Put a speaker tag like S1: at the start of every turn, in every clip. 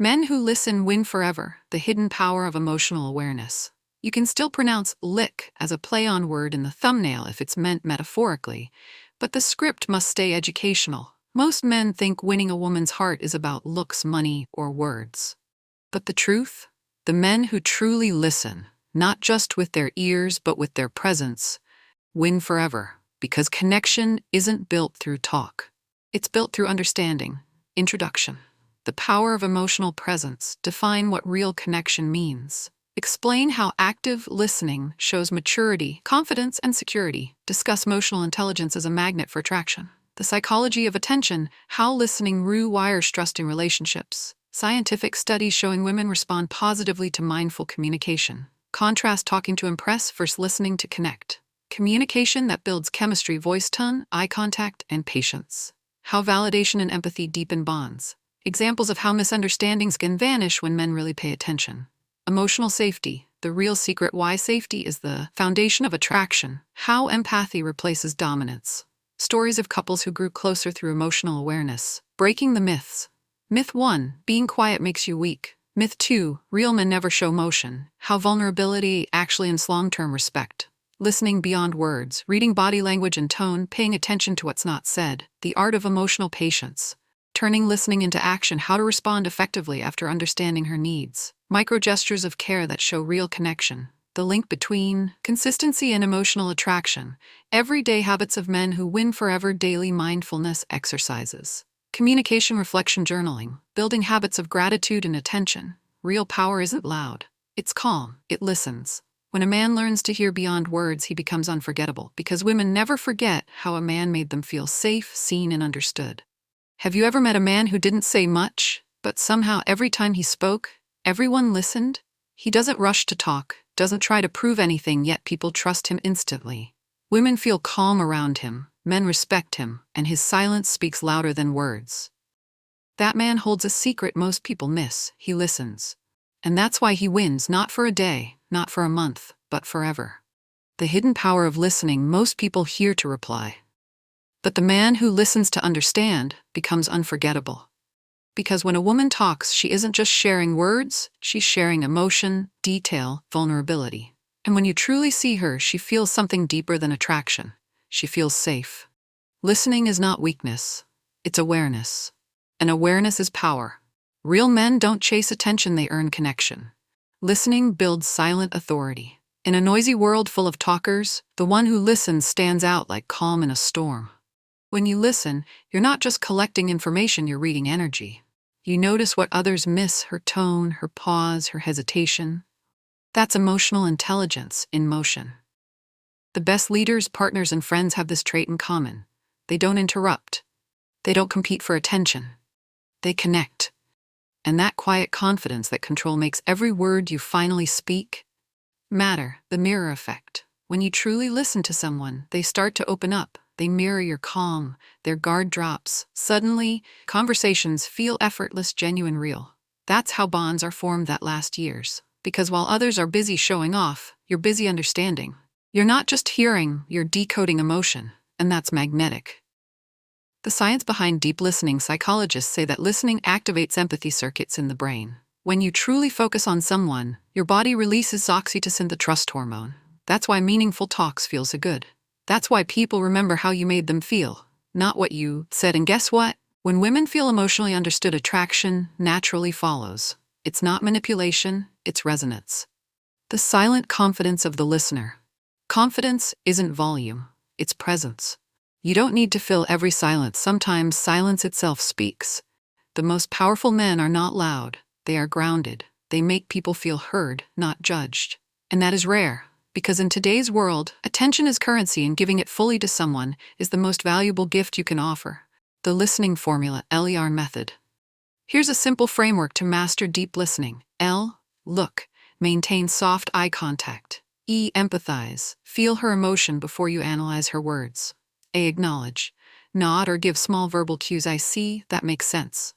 S1: Men who listen win forever. The hidden power of emotional awareness. You can still pronounce lick as a play-on word in the thumbnail if it's meant metaphorically, but the script must stay educational. Most men think winning a woman's heart is about looks, money, or words. But the truth? The men who truly listen, not just with their ears but with their presence, win forever, because connection isn't built through talk. It's built through understanding. Introduction. The power of emotional presence. Define what real connection means. Explain how active listening shows maturity, confidence, and security. Discuss emotional intelligence as a magnet for attraction. The psychology of attention. How listening rewires trust in relationships. Scientific studies showing women respond positively to mindful communication. Contrast talking to impress versus listening to connect. Communication that builds chemistry, voice tone, eye contact, and patience. How validation and empathy deepen bonds. Examples of how misunderstandings can vanish when men really pay attention. Emotional safety. The real secret why safety is the foundation of attraction. How empathy replaces dominance. Stories of couples who grew closer through emotional awareness. Breaking the myths. Myth 1. Being quiet makes you weak. Myth 2. Real men never show emotion. How vulnerability actually ends long-term respect. Listening beyond words. Reading body language and tone. Paying attention to what's not said. The art of emotional patience. Turning listening into action. How to respond effectively after understanding her needs. Micro-gestures of care that show real connection. The link between consistency and emotional attraction. Everyday habits of men who win forever. Daily mindfulness exercises. Communication reflection journaling. Building habits of gratitude and attention. Real power isn't loud. It's calm. It listens. When a man learns to hear beyond words, he becomes unforgettable, because women never forget how a man made them feel safe, seen, and understood. Have you ever met a man who didn't say much, but somehow every time he spoke, everyone listened? He doesn't rush to talk, doesn't try to prove anything, yet people trust him instantly. Women feel calm around him, men respect him, and his silence speaks louder than words. That man holds a secret most people miss. He listens. And that's why he wins, not for a day, not for a month, but forever. The hidden power of listening. Most people hear to reply. But the man who listens to understand becomes unforgettable. Because when a woman talks, she isn't just sharing words, she's sharing emotion, detail, vulnerability. And when you truly see her, she feels something deeper than attraction. She feels safe. Listening is not weakness, it's awareness. And awareness is power. Real men don't chase attention, they earn connection. Listening builds silent authority. In a noisy world full of talkers, the one who listens stands out like calm in a storm. When you listen, you're not just collecting information, you're reading energy. You notice what others miss, her tone, her pause, her hesitation. That's emotional intelligence in motion. The best leaders, partners, and friends have this trait in common. They don't interrupt. They don't compete for attention. They connect. And that quiet confidence, that control, makes every word you finally speak matter. The mirror effect. When you truly listen to someone, they start to open up. They mirror your calm, their guard drops. Suddenly, conversations feel effortless, genuine, real. That's how bonds are formed that last years. Because while others are busy showing off, you're busy understanding. You're not just hearing, you're decoding emotion, and that's magnetic. The science behind deep listening. Psychologists say that listening activates empathy circuits in the brain. When you truly focus on someone, your body releases oxytocin, the trust hormone. That's why meaningful talks feel so good. That's why people remember how you made them feel, not what you said. And guess what? When women feel emotionally understood, attraction naturally follows. It's not manipulation, it's resonance. The silent confidence of the listener. Confidence isn't volume, it's presence. You don't need to fill every silence. Sometimes silence itself speaks. The most powerful men are not loud, they are grounded. They make people feel heard, not judged. And that is rare. Because in today's world, attention is currency, and giving it fully to someone is the most valuable gift you can offer. The listening formula, LER method. Here's a simple framework to master deep listening. L, look, maintain soft eye contact. E, empathize, feel her emotion before you analyze her words. A, acknowledge, nod or give small verbal cues. I see, that makes sense.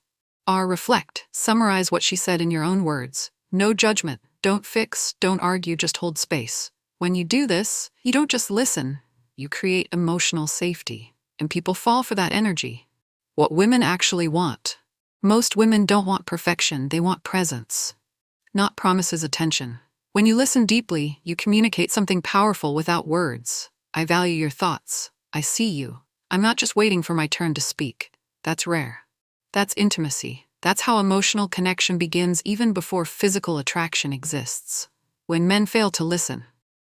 S1: R, reflect, summarize what she said in your own words. No judgment, don't fix, don't argue, just hold space. When you do this, you don't just listen, you create emotional safety, and people fall for that energy. What women actually want. Most women don't want perfection, they want presence. Not promises attention. When you listen deeply, you communicate something powerful without words. I value your thoughts. I see you. I'm not just waiting for my turn to speak. That's rare. That's intimacy. That's how emotional connection begins even before physical attraction exists. When men fail to listen,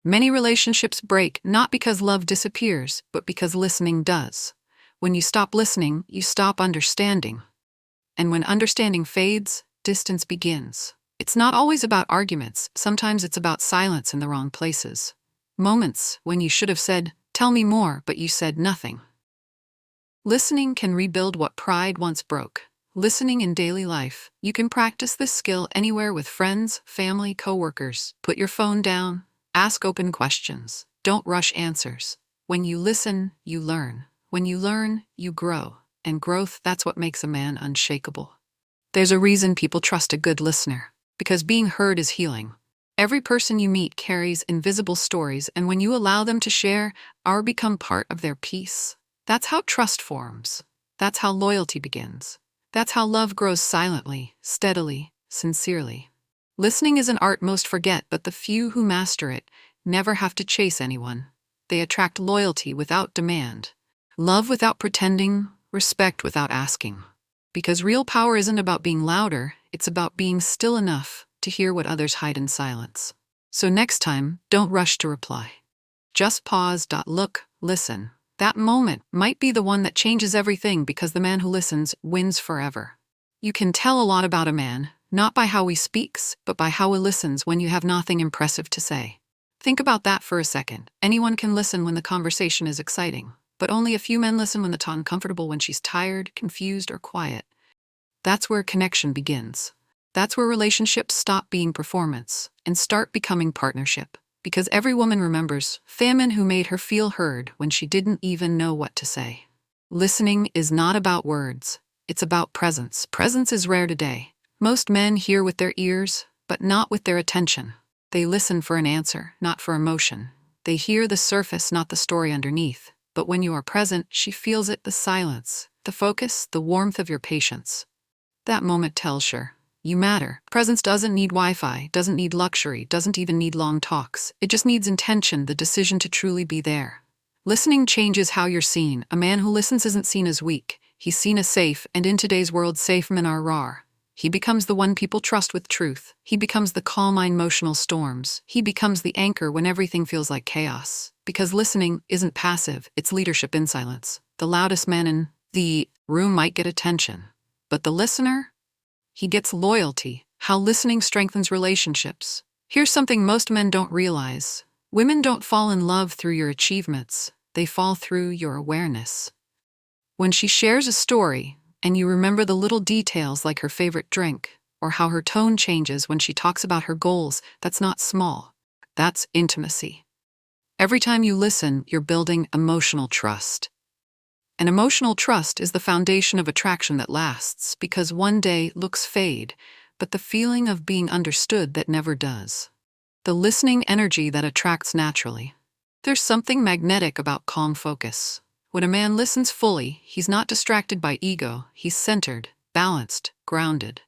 S1: many relationships break not because love disappears, but because listening does. When you stop listening, you stop understanding. And when understanding fades, distance begins. It's not always about arguments, sometimes it's about silence in the wrong places. Moments when you should have said, "Tell me more," but you said nothing. Listening can rebuild what pride once broke. Listening in daily life. You can practice this skill anywhere with friends, family, coworkers. Put your phone down. Ask open questions. Don't rush answers. When you listen, you learn. When you learn, you grow. And growth, that's what makes a man unshakable. There's a reason people trust a good listener. Because being heard is healing. Every person you meet carries invisible stories, and when you allow them to share or become part of their peace, that's how trust forms. That's how loyalty begins. That's how love grows silently, steadily, sincerely. Listening is an art most forget, but the few who master it never have to chase anyone. They attract loyalty without demand, love without pretending, respect without asking. Because real power isn't about being louder, it's about being still enough to hear what others hide in silence. So next time, don't rush to reply. Just pause, look, listen. That moment might be the one that changes everything, because the man who listens wins forever. You can tell a lot about a man, not by how he speaks, but by how he listens when you have nothing impressive to say. Think about that for a second. Anyone can listen when the conversation is exciting, but only a few men listen when the tone uncomfortable, when she's tired, confused, or quiet. That's where connection begins. That's where relationships stop being performance and start becoming partnership. Because every woman remembers famine who made her feel heard when she didn't even know what to say. Listening is not about words, it's about presence. Presence is rare today. Most men hear with their ears, but not with their attention. They listen for an answer, not for emotion. They hear the surface, not the story underneath. But when you are present, she feels it, the silence, the focus, the warmth of your patience. That moment tells her, you matter. Presence doesn't need Wi-Fi, doesn't need luxury, doesn't even need long talks. It just needs intention, the decision to truly be there. Listening changes how you're seen. A man who listens isn't seen as weak. He's seen as safe, and in today's world, safe men are rare. He becomes the one people trust with truth. He becomes the calm in emotional storms. He becomes the anchor when everything feels like chaos. Because listening isn't passive, it's leadership in silence. The loudest man in the room might get attention, but the listener, he gets loyalty. How listening strengthens relationships. Here's something most men don't realize. Women don't fall in love through your achievements. They fall through your awareness. When she shares a story, and you remember the little details like her favorite drink, or how her tone changes when she talks about her goals, that's not small. That's intimacy. Every time you listen, you're building emotional trust. And emotional trust is the foundation of attraction that lasts, because one day looks fade, but the feeling of being understood that never does. The listening energy that attracts naturally. There's something magnetic about calm focus. When a man listens fully, he's not distracted by ego, he's centered, balanced, grounded.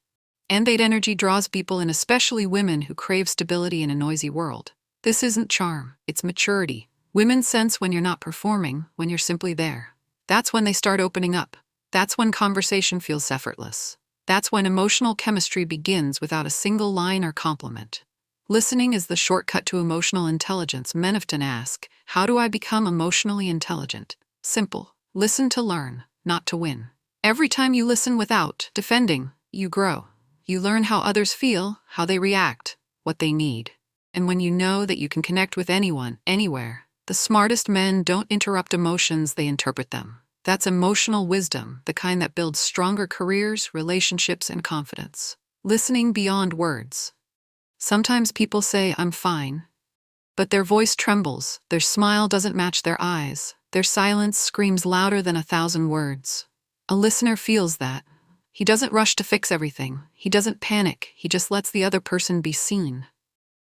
S1: And that energy draws people in, especially women who crave stability in a noisy world. This isn't charm, it's maturity. Women sense when you're not performing, when you're simply there. That's when they start opening up. That's when conversation feels effortless. That's when emotional chemistry begins without a single line or compliment. Listening is the shortcut to emotional intelligence. Men often ask, how do I become emotionally intelligent? Simple. Listen to learn, not to win. Every time you listen without defending, you grow. You learn how others feel, how they react, what they need. And when you know that you can connect with anyone, anywhere, the smartest men don't interrupt emotions, they interpret them. That's emotional wisdom, the kind that builds stronger careers, relationships, and confidence. Listening beyond words. Sometimes people say, I'm fine. But their voice trembles, their smile doesn't match their eyes, their silence screams louder than 1,000 words. A listener feels that. He doesn't rush to fix everything. He doesn't panic. He just lets the other person be seen.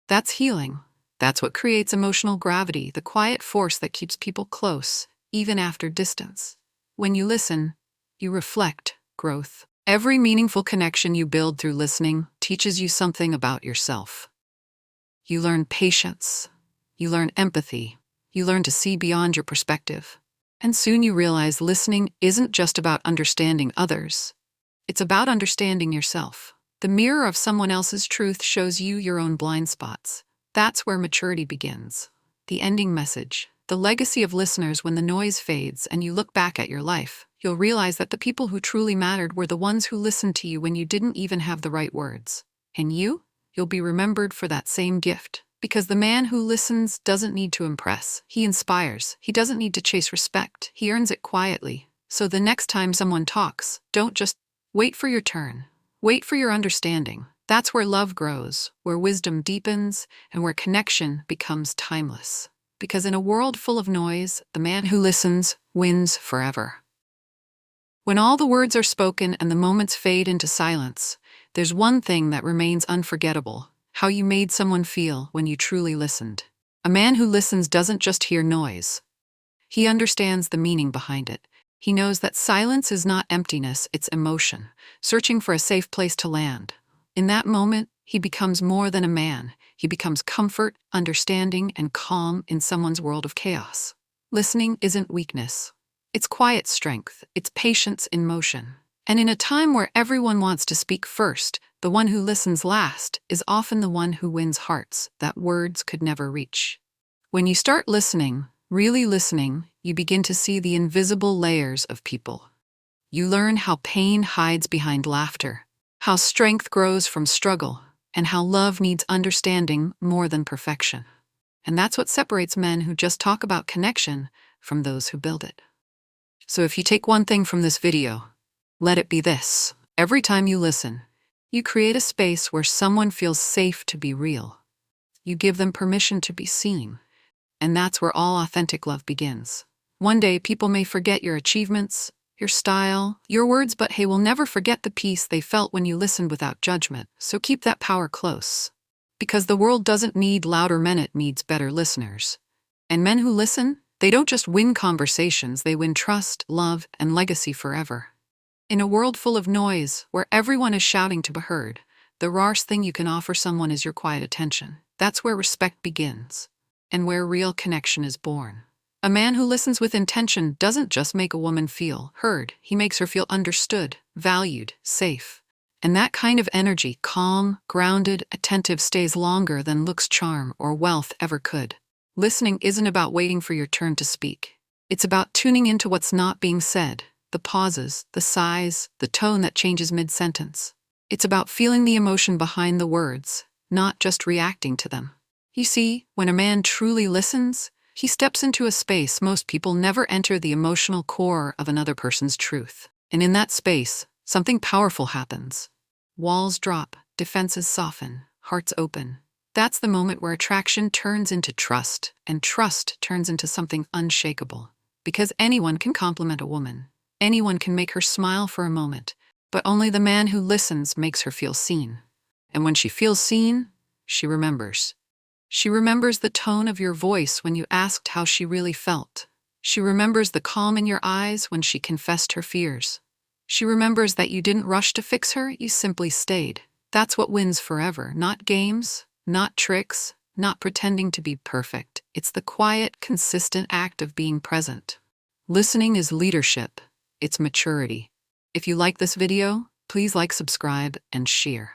S1: That's healing. That's what creates emotional gravity, the quiet force that keeps people close, even after distance. When you listen, you reflect growth. Every meaningful connection you build through listening teaches you something about yourself. You learn patience. You learn empathy. You learn to see beyond your perspective. And soon you realize listening isn't just about understanding others. It's about understanding yourself. The mirror of someone else's truth shows you your own blind spots. That's where maturity begins. The ending message. The legacy of listeners. When the noise fades and you look back at your life, you'll realize that the people who truly mattered were the ones who listened to you when you didn't even have the right words. And you'll be remembered for that same gift. Because the man who listens doesn't need to impress. He inspires. He doesn't need to chase respect. He earns it quietly. So the next time someone talks, don't just wait for your turn. Wait for your understanding. That's where love grows, where wisdom deepens, and where connection becomes timeless. Because in a world full of noise, the man who listens wins forever. When all the words are spoken and the moments fade into silence, there's one thing that remains unforgettable: how you made someone feel when you truly listened. A man who listens doesn't just hear noise. He understands the meaning behind it. He knows that silence is not emptiness, it's emotion, searching for a safe place to land. In that moment, he becomes more than a man. He becomes comfort, understanding, and calm in someone's world of chaos. Listening isn't weakness. It's quiet strength. It's patience in motion. And in a time where everyone wants to speak first, the one who listens last is often the one who wins hearts that words could never reach. When you start listening, really listening, you begin to see the invisible layers of people. You learn how pain hides behind laughter, how strength grows from struggle, and how love needs understanding more than perfection. And that's what separates men who just talk about connection from those who build it. So if you take one thing from this video, let it be this: every time you listen, you create a space where someone feels safe to be real. You give them permission to be seen. And that's where all authentic love begins. One day, people may forget your achievements, your style, your words, but they will never forget the peace they felt when you listened without judgment. So keep that power close. Because the world doesn't need louder men, it needs better listeners. And men who listen, they don't just win conversations, they win trust, love, and legacy forever. In a world full of noise, where everyone is shouting to be heard, the rarest thing you can offer someone is your quiet attention. That's where respect begins, and where real connection is born. A man who listens with intention doesn't just make a woman feel heard, he makes her feel understood, valued, safe. And that kind of energy, calm, grounded, attentive, stays longer than looks, charm, or wealth ever could. Listening isn't about waiting for your turn to speak. It's about tuning into what's not being said, the pauses, the sighs, the tone that changes mid-sentence. It's about feeling the emotion behind the words, not just reacting to them. You see, when a man truly listens, he steps into a space most people never enter: the emotional core of another person's truth. And in that space, something powerful happens. Walls drop, defenses soften, hearts open. That's the moment where attraction turns into trust, and trust turns into something unshakable. Because anyone can compliment a woman. Anyone can make her smile for a moment, but only the man who listens makes her feel seen. And when she feels seen, she remembers. She remembers the tone of your voice when you asked how she really felt. She remembers the calm in your eyes when she confessed her fears. She remembers that you didn't rush to fix her, you simply stayed. That's what wins forever. Not games, not tricks, not pretending to be perfect. It's the quiet, consistent act of being present. Listening is leadership. It's maturity. If you like this video, please like, subscribe, and share.